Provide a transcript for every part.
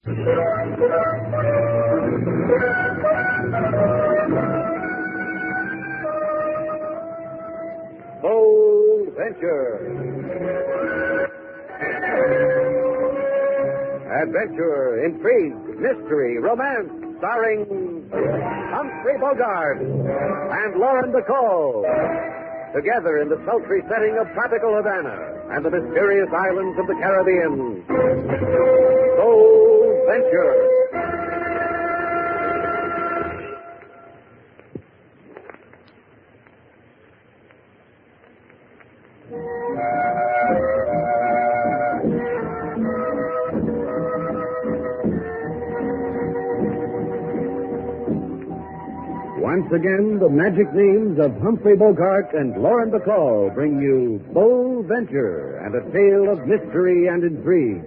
Bold Venture. Adventure, intrigue, mystery, romance, starring Humphrey Bogart and Lauren Bacall. Together in the sultry setting of tropical Havana and the mysterious islands of the Caribbean. Bold Venture. Once again, the magic names of Humphrey Bogart and Lauren Bacall bring you Bold Venture and a tale of mystery and intrigue.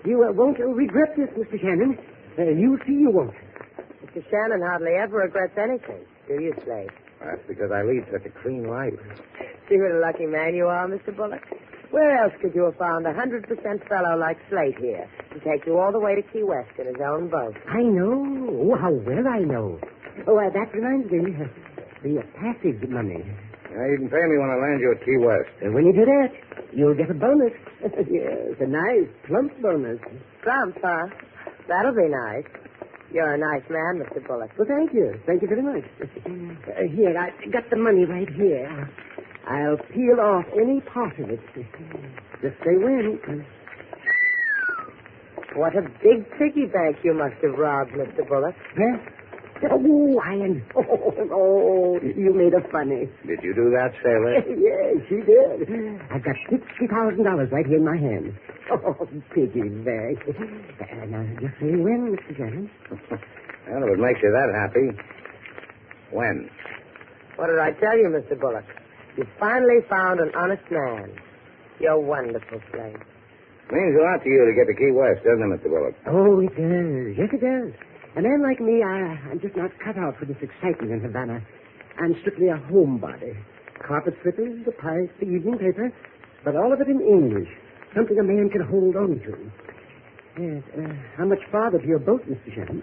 You won't regret this, Mr. Shannon. You'll see you won't. Mr. Shannon hardly ever regrets anything, do you, Slate? That's because I lead such a clean life. See what a lucky man you are, Mr. Bullock. Where else could you have found a 100% fellow like Slate here to take you all the way to Key West in his own boat? I know. Oh, how well I know. Oh, that reminds me. The passage money. You can pay me when I land you at Key West. When you do that, you'll get a bonus. Yes, a nice, plump bonus. Plump, huh? That'll be nice. You're a nice man, Mr. Bullock. Well, thank you. Thank you very much. Here, I got the money right here. I'll peel off any part of it. Just say when. What a big piggy bank you must have robbed, Mr. Bullock. Huh? Oh, Ian. Oh, you made a funny. Did you do that, sailor? Yes, she did. I've got $60,000 right here in my hand. Oh, piggy bank. Now, just say when, Mr. Shannon. Well, if it makes you that happy. When? What did I tell you, Mr. Bullock? You finally found an honest man. You're wonderful, Slate. Means a lot to you to get to Key West, doesn't it, Mr. Bullock? Oh, it does. Yes, it does. A man like me, I'm just not cut out for this excitement in Havana. I'm strictly a homebody. Carpet slippers, the pipe, the evening paper, but all of it in English. Something a man can hold on to. Yes, how much farther to your boat, Mr. Shannon?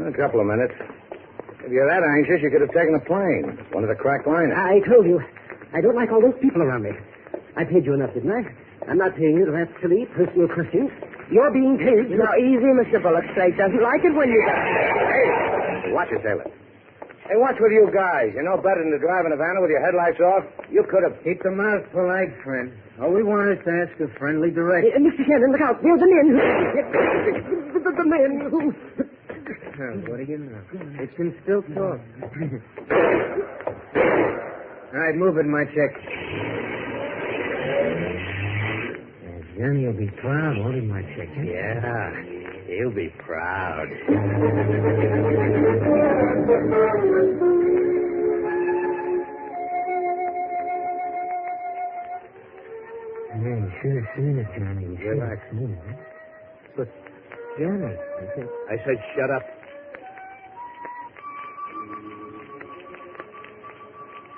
A couple of minutes. If you're that anxious, you could have taken a plane. One of the crack liners. I told you, I don't like all those people around me. I paid you enough, didn't I? I'm not paying you to ask silly personal questions. You're being paid. Now, easy, Mr. Bullock. Slate doesn't like it when you... Hey, watch it, sailor. Hey, what's with you guys? You know better than to drive in Havana with your headlights off? You could have... Keep the mouth polite, friend. All we want is to ask a friendly direction. Mr. Shannon, look out. There's the men who... the men who... What do you know? It can still talk. All right, move it, my check. Johnny will be proud, won't he, my check? Yeah, he'll be proud. Yeah, you should have seen it, Johnny. You should have seen it. Huh? But, Johnny, I said shut up.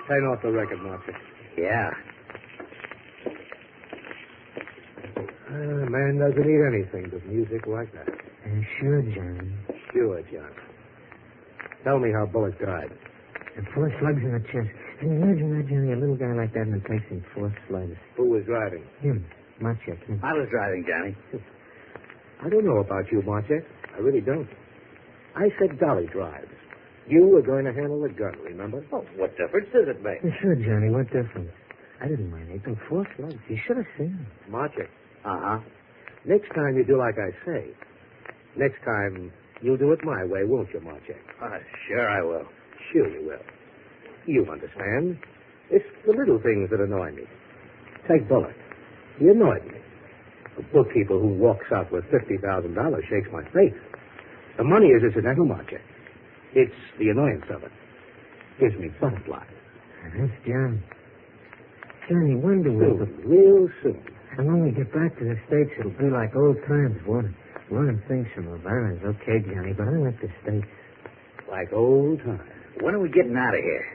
Turn off the record, Martha. Yeah. Man doesn't need anything but music like that. Sure, Johnny. Sure, John. Tell me how Bullock died. And 4 slugs in the chest. And imagine that, Johnny, a little guy like that, and it takes him 4 slugs. Who was driving? Him. Marchek. Him. I was driving, Johnny. I don't know about you, Marchek. I really don't. I said Dolly drives. You were going to handle the gun, remember? Oh, what difference does it make? Sure, Johnny, what difference? I didn't mind it. 4 slugs. You should have seen him. Marchek. Uh-huh. Next time you do like I say. Next time you'll do it my way, won't you, Marchek? Sure I will. Sure you will. You understand. It's the little things that annoy me. Take Bullock. He annoyed me. A bookkeeper who walks out with $50,000 shakes my face. The money is incidental, Marchek. It's the annoyance of it. Gives me butterflies. That's John. Johnny, when do we... Real soon. And when we get back to the States, it'll be like old times. Running things from Havana is okay, Johnny, but I like the States. Like old times. When are we getting out of here?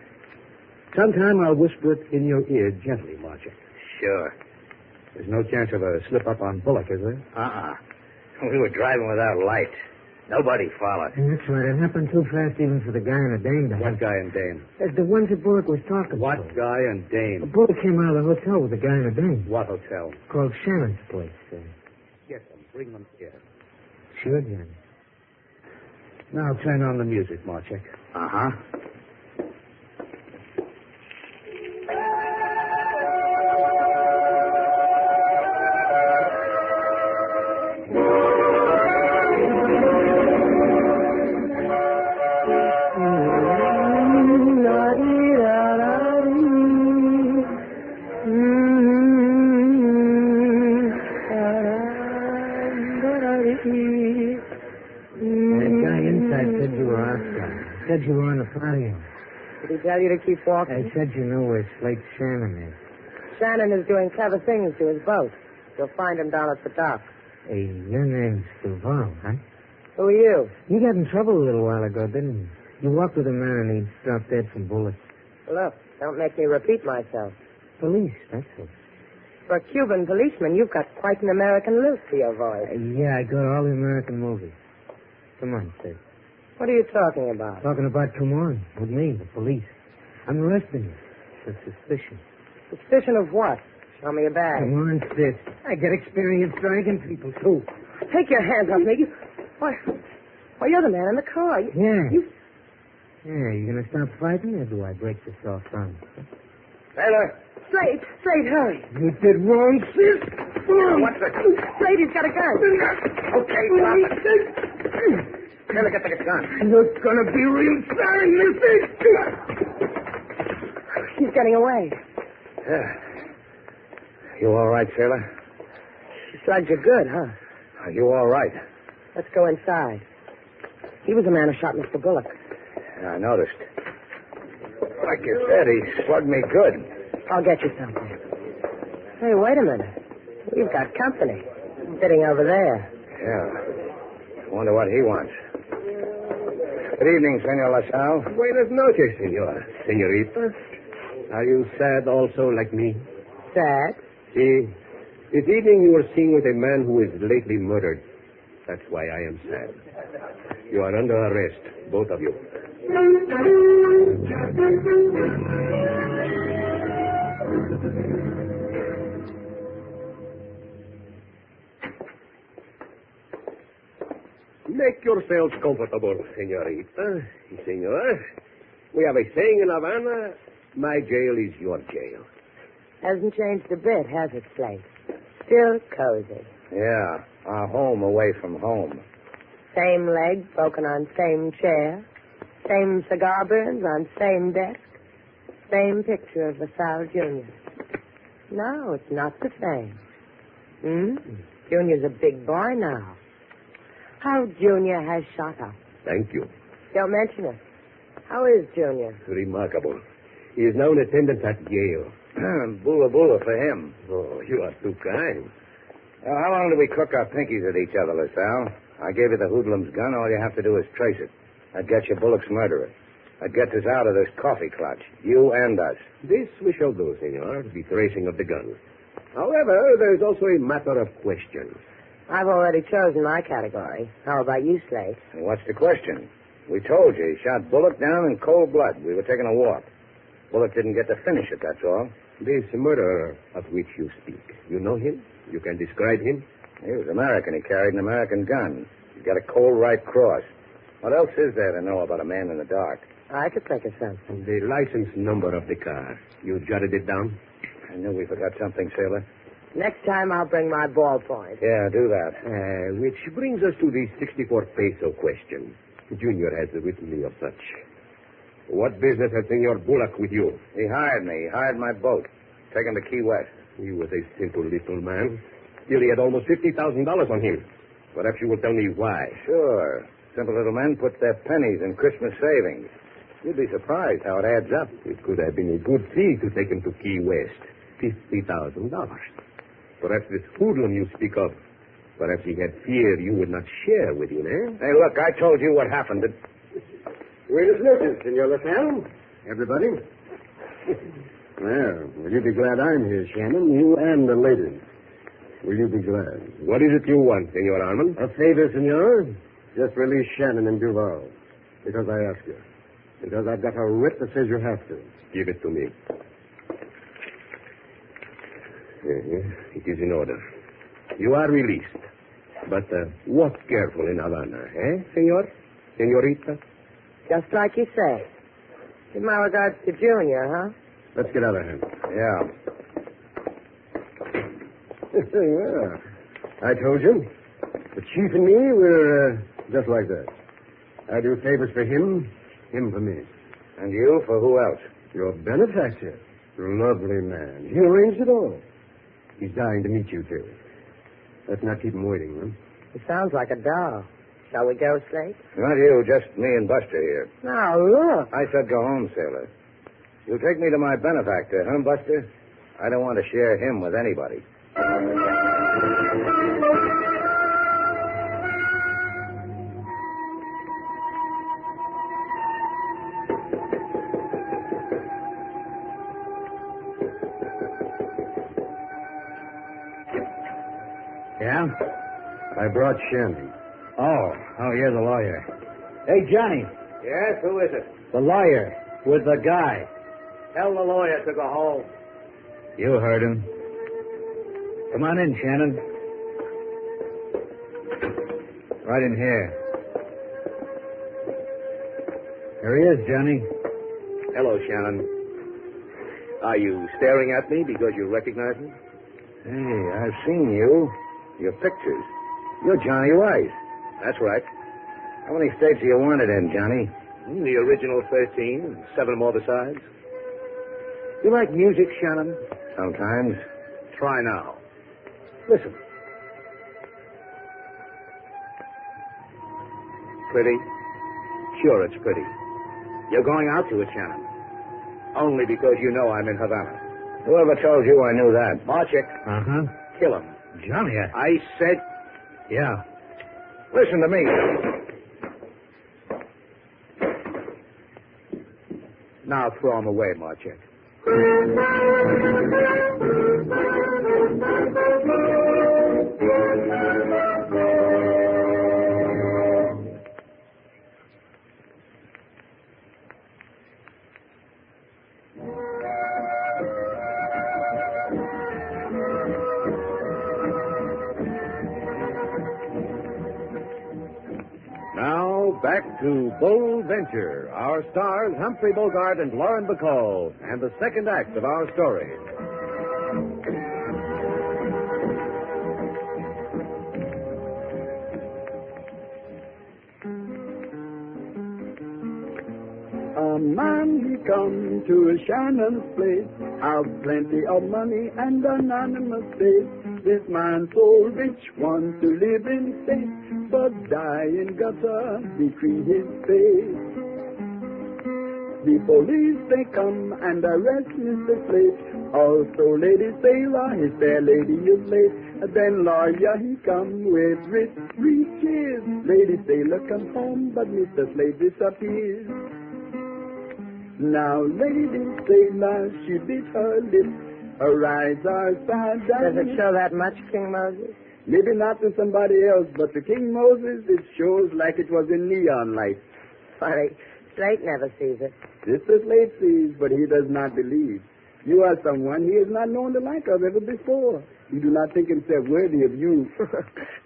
Sometime I'll whisper it in your ear gently, Marchek. Sure. There's no chance of a slip-up on Bullock, is there? We were driving without lights. Nobody followed. And that's right. It happened too fast even for the guy and the dame to What guy and dame? The ones that Bullock was talking What to. guy and dame? Bullock came out of the hotel with the guy and the dame. What hotel? Called Shannon's place. Get them. Bring them here. Sure, Johnny. Now turn on the music, Marchek. Uh-huh. Said you were on the patio. Did he tell you to keep walking? I said you know where Slate Shannon is. Shannon is doing clever things to his boat. You'll find him down at the dock. Hey, your name's Duval, huh? Who are you? You got in trouble a little while ago, didn't you? You walked with a man and he dropped dead from bullets. Look, don't make me repeat myself. Police, that's it. For a Cuban policeman, you've got quite an American look to your voice. Yeah, I got all the American movies. Come on, Sid. What are you talking about? Talking about come on, with me, the police. I'm arresting you for suspicion. Suspicion of what? Show me a bag. Come on, Sid. I got experience dragging people, too. Take your hands off me. Why, you're the man in the car. Yeah, you gonna stop fighting, or do I break this off on? Sailor! Slate, hurry. You did wrong, sis. What's it? Slate, he's got a gun. Okay, drop it. Sailor, get the gun. You're gonna be real sorry, Missy. He's getting away. Yeah. You all right, Sailor? She slugged you good, huh? Are you all right? Let's go inside. He was the man who shot Mr. Bullock. Yeah, I noticed. Like you said, he slugged me good. I'll get you something. Hey, wait a minute. We've got company. Sitting over there. Yeah. Wonder what he wants. Good evening, Senor LaSalle. Buenas noches, senor. Senorita. Are you sad also like me? Sad? See, this evening you were seen with a man who was lately murdered. That's why I am sad. You are under arrest, both of you. Make yourselves comfortable, senorita. Senor. We have a saying in Havana, my jail is your jail. Hasn't changed a bit, has it, Slate? Still cozy. Yeah, our home away from home. Same leg broken on same chair. Same cigar burns on same desk. Same picture of LaSalle Jr. No, it's not the same. Junior's a big boy now. How Junior has shot up. Thank you. Don't mention it. How is Junior? Remarkable. He is now in attendance at Yale. Bula bula for him. Oh, you are too kind. How long do we cook our pinkies at each other, LaSalle? I gave you the hoodlum's gun. All you have to do is trace it. I'd get you Bullock's murderer. I'd get us out of this coffee clutch. You and us. This we shall do, senor, the tracing of the gun. However, there is also a matter of question. I've already chosen my category. How about you, Slate? And what's the question? We told you he shot Bullock down in cold blood. We were taking a walk. Bullock didn't get to finish it, that's all. This murderer of which you speak, you know him? You can describe him? He was American. He carried an American gun. He got a cold right cross. What else is there to know about a man in the dark? I could think of something. The license number of the car. You jotted it down? I knew we forgot something, Sailor. Next time I'll bring my ballpoint. Yeah, do that. Which brings us to the 64 peso question. Junior has written me of such. What business has Senor Bullock with you? He hired me. He hired my boat. Take him to Key West. He was a simple little man. Still, he had almost $50,000 on him. Perhaps you will tell me why. Sure. Simple little men put their pennies in Christmas savings. You'd be surprised how it adds up. It could have been a good fee to take him to Key West. $50,000. Perhaps this hoodlum you speak of, perhaps he had feared you would not share with him, eh? Hey, look, I told you what happened. Buenas noches, Senor LaSalle. Everybody. Well, will you be glad I'm here, Shannon? You and the lady. Will you be glad? What is it you want, Senor Armand? A favor, Senor. Just release Shannon and Duval. Because I ask you. Because I've got a writ that says you have to. Give it to me. It is in order. You are released. But walk careful in Havana, senor? Senorita? Just like you say. Give my regards to Junior, huh? Let's get out of here. Yeah. Well, I told you. The chief and me, we're just like that. I do favors for him, him for me. And you for who else? Your benefactor. Lovely man. He arranged it all. He's dying to meet you, too. Let's not keep him waiting, huh? He sounds like a doll. Shall we go, Slate? Not you, just me and Buster here. Now, look. I said go home, Sailor. You take me to my benefactor, huh, Buster? I don't want to share him with anybody. Yeah? I brought Shannon. Oh, you're the lawyer. Hey, Johnny, Yes, who is it? the lawyer with the guy. Tell the lawyer to go home. You heard him. Come on in, Shannon. Right in here. Here he is, Johnny. Hello, Shannon. Are you staring at me because you recognize me? Hey, I've seen you. Your pictures. You're Johnny Rice. That's right. How many states are you wanted in, Johnny? The original 13, 7 more besides. You like music, Shannon? Sometimes. Try now. Listen. Pretty? Sure, it's pretty. You're going out to it, Shannon. Only because you know I'm in Havana. Whoever told you I knew that? Marchik, Uh-huh. kill him. Johnny, I said... yeah. Listen to me. Now throw him away, Marchik. Now, back to Bold Venture. Our stars, Humphrey Bogart and Lauren Bacall, and the second act of our story. A man he come to a Shannon's place, have plenty of money and anonymous face. This man so rich wants to live in state, but die in gutter between his face. The police they come and arrest Mr. Slate. Also Lady Sailor, his fair lady is late. Then lawyer he come with rich breeches. Lady Sailor comes home, but Mr. Slate disappears. Now Lady Sailor, she bit her lips. Her eyes are sad. Does it show that much, King Moses? Maybe not to somebody else, but to King Moses, it shows like it was in neon lights. Funny. Slate never sees it. Mr. Slate sees, but he does not believe. You are someone he has not known the like of ever before. He do not think himself worthy of you.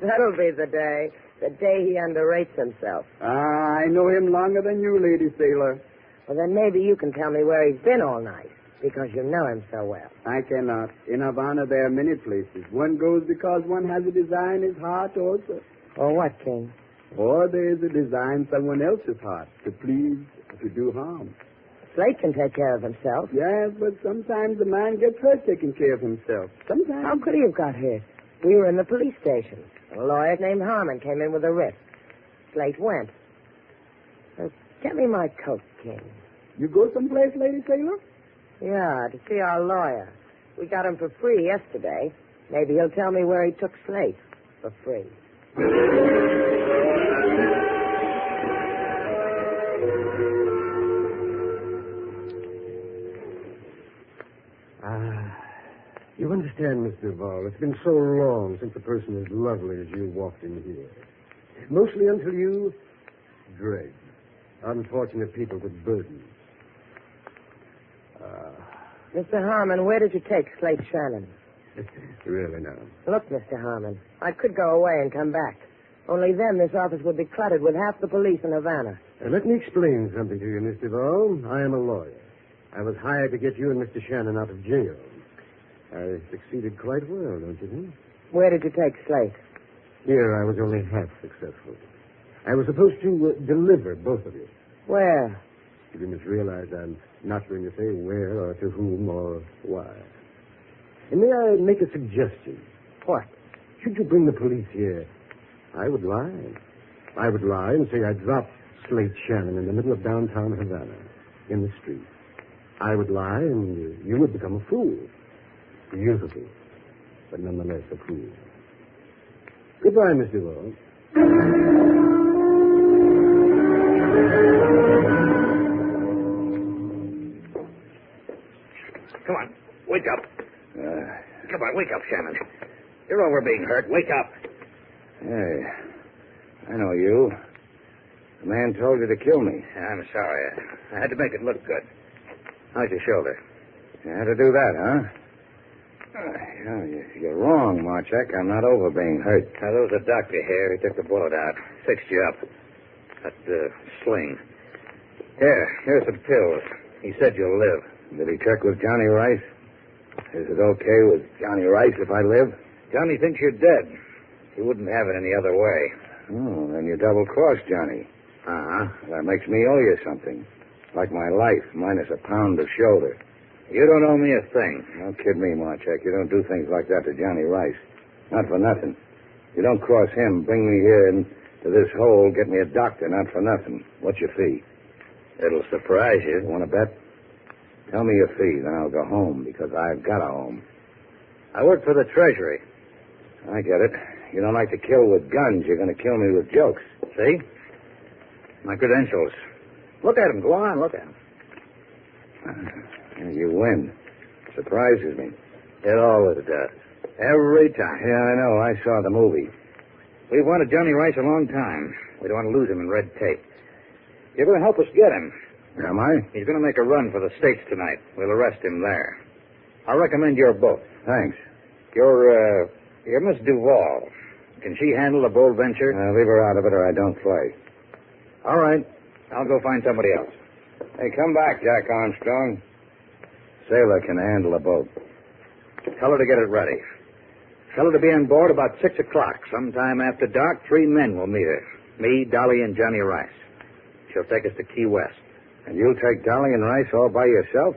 That'll be the day he underrates himself. I know him longer than you, Lady Sailor. Well, then maybe you can tell me where he's been all night, because you know him so well. I cannot. In Havana, there are many places. One goes because one has a desire in his heart also. Or what, King? Or there is a desire in someone else's heart to please, to do harm. Slate can take care of himself. Yes, but sometimes the man gets hurt taking care of himself. Sometimes. How could he have got hurt? We were in the police station. A lawyer named Harmon came in with a writ. Slate went. Get me my coat, King. You go someplace, Lady Sailor? Yeah, to see our lawyer. We got him for free yesterday. Maybe he'll tell me where he took Slate for free. understand, Miss Duval. It's been so long since a person as lovely as you walked in here. Mostly until you dragged unfortunate people with burdens. Mr. Harmon, where did you take Slate Shannon? Really now. Look, Mr. Harmon, I could go away and come back. Only then this office would be cluttered with half the police in Havana. Let me explain something to you, Miss Duval. I am a lawyer. I was hired to get you and Mr. Shannon out of jail. I succeeded quite well, don't you think? Where did you take Slate? Here, I was only half successful. I was supposed to deliver both of you. Where? You must realize I'm not going to say where or to whom or why. And may I make a suggestion? What? Should you bring the police here, I would lie. I would lie and say I dropped Slate Shannon in the middle of downtown Havana, in the street. I would lie and you would become a fool. Beautiful, but nonetheless a fool. Goodbye, Miss Duval. Come on, wake up. Come on, wake up, Shannon. You're over being hurt. Wake up. Hey, I know you. The man told you to kill me. I'm sorry. I had to make it look good. How's your shoulder? You had to do that, huh? You're wrong, Marchek. I'm not over being hurt. Now, there was a doctor here. He took the bullet out. Fixed you up. That sling. Here's some pills. He said you'll live. Did he check with Johnny Rice? Is it okay with Johnny Rice if I live? Johnny thinks you're dead. He wouldn't have it any other way. Oh, then you double-crossed Johnny. Uh-huh. That makes me owe you something. Like my life, minus a pound of shoulder. You don't owe me a thing. Don't kid me, Marchek. You don't do things like that to Johnny Rice. Not for nothing. You don't cross him, bring me here into this hole, get me a doctor, not for nothing. What's your fee? It'll surprise you. Want to bet? Tell me your fee, then I'll go home, because I've got a home. I work for the Treasury. I get it. You don't like to kill with guns. You're going to kill me with jokes. See? My credentials. Look at them. Go on, look at them. You win. Surprises me. It always does. Every time. Yeah, I know. I saw the movie. We've wanted Johnny Rice a long time. We don't want to lose him in red tape. You're going to help us get him. Am I? He's going to make a run for the States tonight. We'll arrest him there. I'll recommend your boat. Thanks. You're Miss Duval. Can she handle a bold venture? Leave her out of it or I don't play. All right. I'll go find somebody else. Hey, come back, Jack Armstrong. Sailor can handle a boat. Tell her to get it ready. Tell her to be on board about 6 o'clock. Sometime after dark, 3 men will meet her. Me, Dolly, and Johnny Rice. She'll take us to Key West. And you'll take Dolly and Rice all by yourself?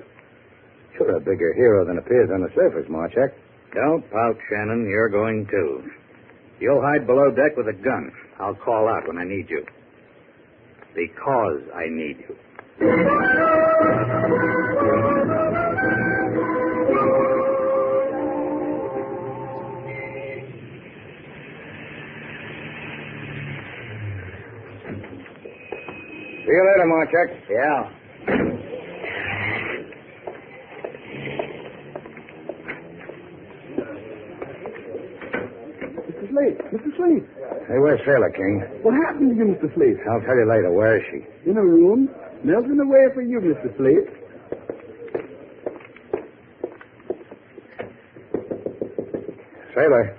You're a bigger hero than appears on the surface, Marchek. Don't pout, Shannon. You're going too. You'll hide below deck with a gun. I'll call out when I need you. Because I need you. See you later, Marchek. Yeah. Mr. Slate. Mr. Slate. Hey, where's Sailor King? What happened to you, Mr. Slate? I'll tell you later. Where is she? In a room. Melting away for you, Mr. Slate. Sailor.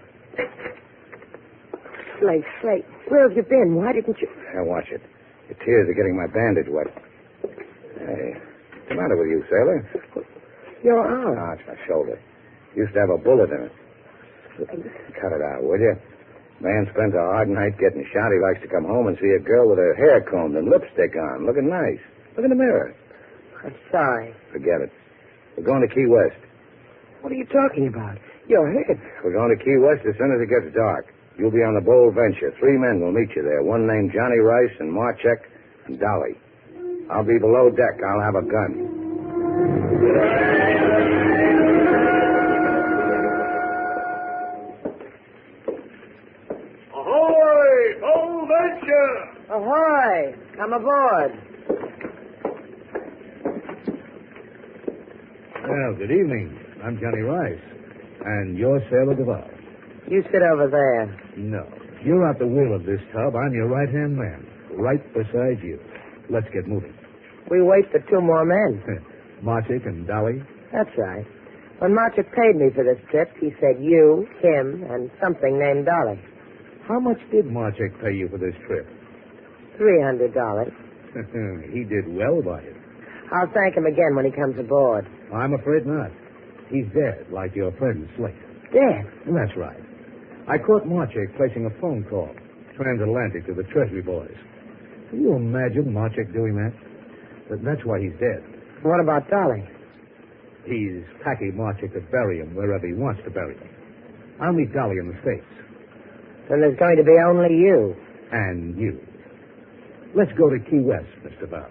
Slate. Where have you been? Why didn't you... Now, watch it. Your tears are getting my bandage wet. Hey, what's the matter with you, Sailor? Your arm. Oh, it's my shoulder. Used to have a bullet in it. Cut it out, will you? Man spends a hard night getting shot. He likes to come home and see a girl with her hair combed and lipstick on, looking nice. Look in the mirror. I'm sorry. Forget it. We're going to Key West. What are you talking about? Your head. We're going to Key West as soon as it gets dark. You'll be on the Bold Venture. 3 men will meet you there. One named Johnny Rice and Marchek and Dolly. I'll be below deck. I'll have a gun. Ahoy! Bold Venture! Ahoy! Come aboard. Well, good evening. I'm Johnny Rice. And you're Sailor Duval. You sit over there. No. You're at the wheel of this tub. I'm your right-hand man. Right beside you. Let's get moving. We wait for two more men. Marchik and Dolly? That's right. When Marchik paid me for this trip, he said you, him, and something named Dolly. How much did Marchik pay you for this trip? $300. He did well by it. I'll thank him again when he comes aboard. I'm afraid not. He's dead, like your friend Slate. Dead? That's right. I caught Marchik placing a phone call, transatlantic, to the Treasury boys. Can you imagine Marchik doing that? That's why he's dead. What about Dolly? He's packing Marchik to bury him wherever he wants to bury him. I'll meet Dolly in the States. Then there's going to be only you. And you. Let's go to Key West, Mr. Bell.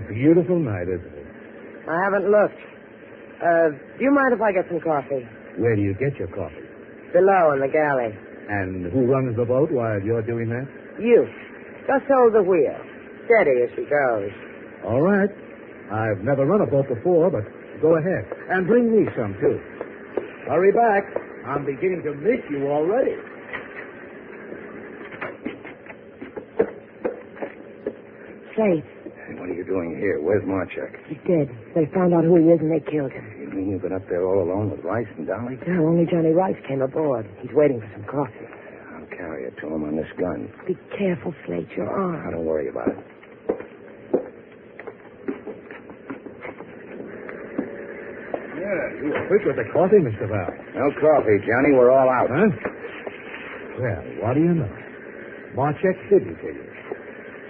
Beautiful night, isn't it? I haven't looked. Do you mind if I get some coffee? Where do you get your coffee? Below in the galley. And who runs the boat while you're doing that? You. Just hold the wheel. Steady as she goes. All right. I've never run a boat before, but go ahead. And bring me some, too. Hurry back. I'm beginning to miss you already. Slate. What are you doing here? Where's Marchuk? He's dead. They found out who he is and they killed him. You mean you've been up there all alone with Rice and Dolly? No, only Johnny Rice came aboard. He's waiting for some coffee. I'll carry it to him on this gun. Be careful, Slate. Your arm. Don't worry about it. Yeah, you were quick with the coffee, Mr. Val. No coffee, Johnny. We're all out. Huh? Well, what do you know? Marchuk didn't kill you.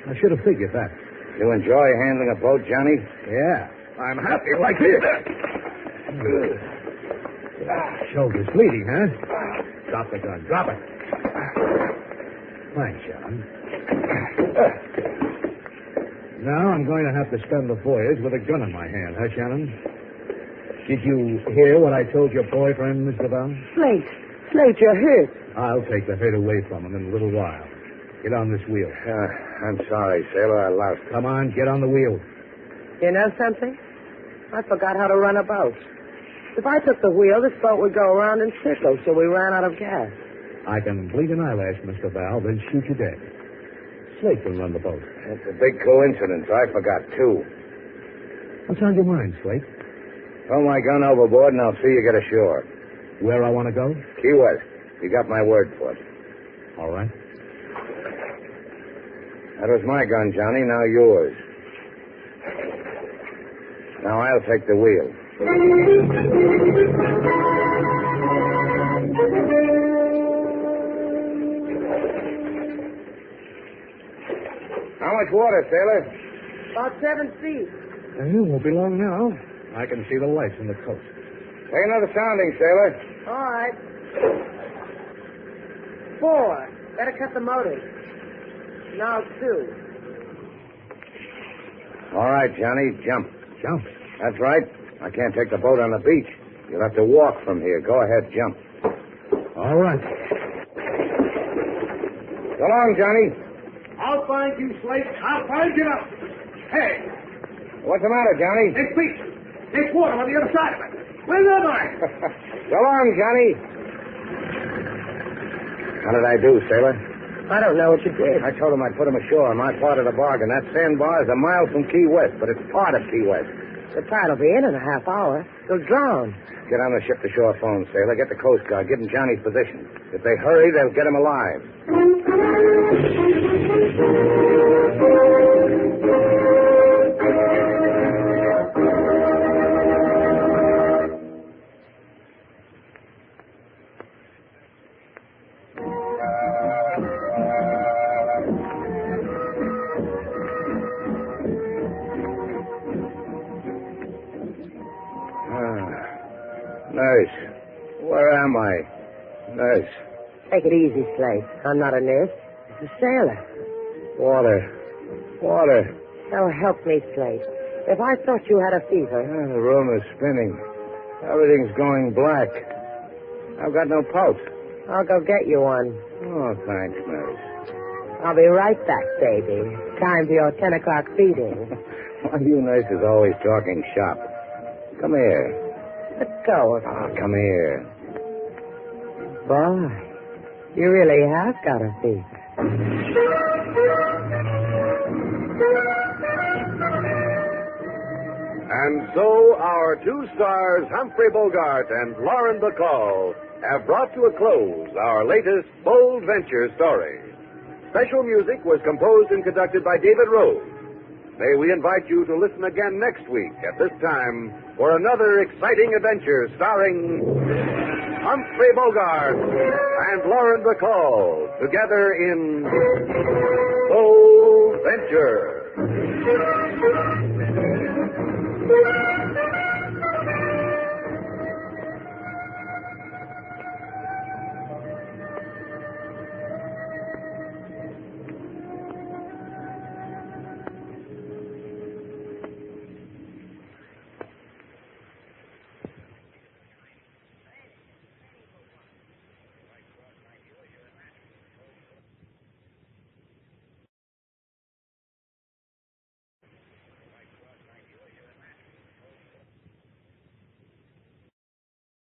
I should have figured that. You enjoy handling a boat, Johnny? Yeah. I'm happy like this. Shoulder's bleeding, huh? Drop the gun. Drop it. Thanks, Shannon. Now I'm going to have to spend the voyage with a gun in my hand, huh, Shannon? Did you hear what I told your boyfriend, Mr. Val? Slate. Slate, you're hurt. I'll take the hurt away from him in a little while. Get on this wheel. I'm sorry, Sailor. I lost. Come on, get on the wheel. You know something? I forgot how to run a boat. If I took the wheel, this boat would go around in circles till we ran out of gas. I can blink an eyelash, Mr. Val, then shoot you dead. Slate can run the boat. It's a big coincidence. I forgot, too. What's on your mind, Slate? Throw my gun overboard and I'll see you get ashore. Where I want to go? Key West. You got my word for it. All right. That was my gun, Johnny. Now yours. Now I'll take the wheel. How much water, Sailor? About 7 feet. It won't be long now. I can see the lights on the coast. Take another sounding, Sailor. All right. 4. Better cut the motors. Now 2. All right, Johnny, jump. Jump? That's right. I can't take the boat on the beach. You'll have to walk from here. Go ahead, jump. All right. So long, Johnny. I'll find you, Slate. I'll find you now. Hey, What's the matter, Johnny? it's beach. It's water on the other side of it. Where am I? So long, Johnny. How did I do, Sailor? I don't know what you did. I told him I'd put him ashore on my part of the bargain. That sandbar is a mile from Key West, but it's part of Key West. The tide will be in a half hour. You'll drown. Get on the ship-to-shore phone, Sailor. Get the Coast Guard. Give them Johnny's position. If they hurry, they'll get him alive. Nurse. Where am I? Nurse. Take it easy, Slate. I'm not a nurse. It's a sailor. Water. Water. So help me, Slate. If I thought you had a fever... The room is spinning. Everything's going black. I've got no pulse. I'll go get you one. Oh, thanks, Mary. I'll be right back, baby. Time for your 10 o'clock feeding. Why are you nurses always talking shop? Come here. Let go of me. Oh, come here. Boy, you really have got a fever. And so our two stars, Humphrey Bogart and Lauren Bacall, have brought to a close our latest bold venture story. Special music was composed and conducted by David Rose. May we invite you to listen again next week at this time for another exciting adventure starring Humphrey Bogart and Lauren Bacall together in Bold Venture.